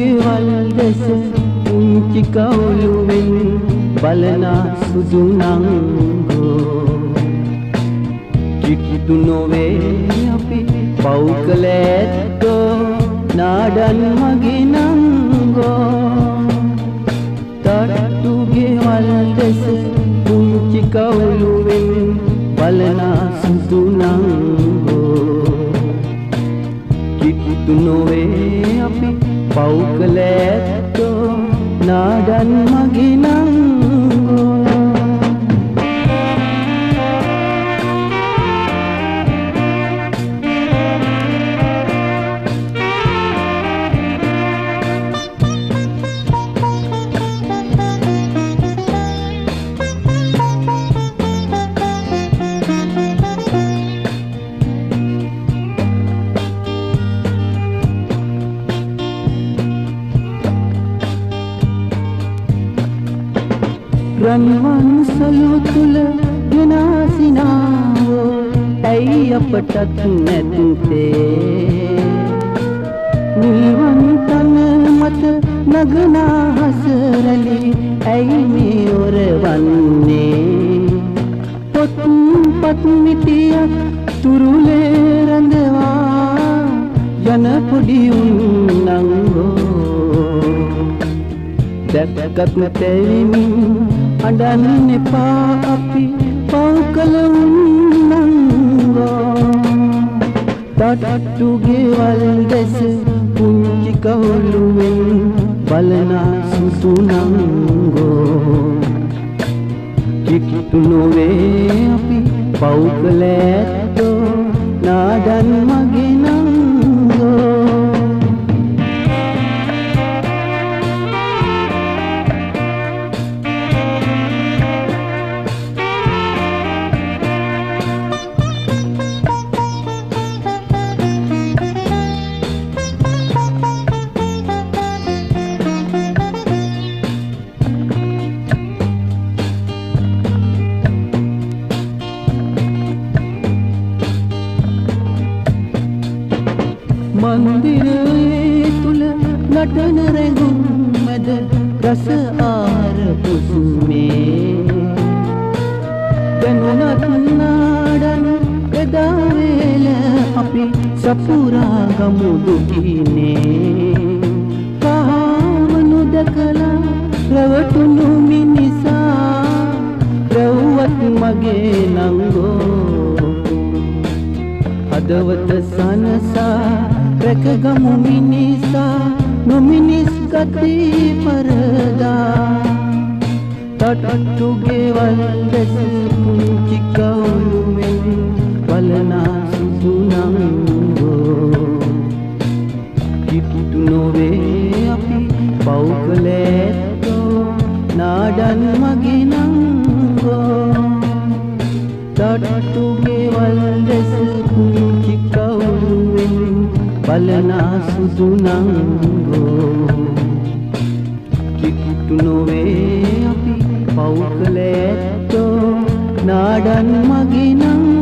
ගෙවල් දෙස පුංචි කවුළුවෙන් බලන සුදු නංගෝ කිකිතු නොවේ අපි පව් කළ ඇත්තෝ නාඩන් මගේ නංගෝ තට්ටු ගෙවල් දෙස පුංචි කවුළුවෙන් බලන සුදු නංගෝ කිකිතු නොවේ අපි පව් කළ ඇත්තෝ නාඩන් මගේ නංගෝ රන්වන් සලු තුල ගෙනාසිනාවෝ ඇයි අපටත් නැත්තේ නිවන් තන මත නගනා හසරලි ඇයි මේ ඔරවන්නේ පොත්පත් මිටියක් තුරුලේ රඳවා යන පොඩි උන්නංගෝ දැක්කත් නැතෙමින් අඬන්න එපා අපි පව් කළ උන්නංගෝ තට්ටු ගෙවල් දෙස පුංචි කවුළුවෙන් බලන සුදු නංගෝ කිකිතු නොවේ අපි පව් කළ ඇත්තෝ නාඩන් මගේ නංගෝ මන්දිරයේ තුල නටන රැඟුම් මැද රස ආහාර පුසුමේ දැනුණත් නාඩන එදා වේල අපි සපුරා ගමු දුකිනේ කහවණු දැකලා රැවටුණු මිනිසා රැව්වත් මගේ නංගෝ හදවත සනසා රැකගමු මිනිසා නොමිනිස් ගති පරදා තට්ටු ගෙවල් දෙස පුංචි කවුළුවෙන් බලන සුදු නංගෝ කිකිතු නොවේ අපි පව් කළ ඇත්තෝ නාඩන් මගේ නංගෝ තට්ටු ගෙවල් දෙස පුංචි කවුළුවෙන් බලන සුදු නංගෝ කිකිතු නොවේ අපි පව් කළ ඇත්තෝ නාඩන් මගේ නංගෝ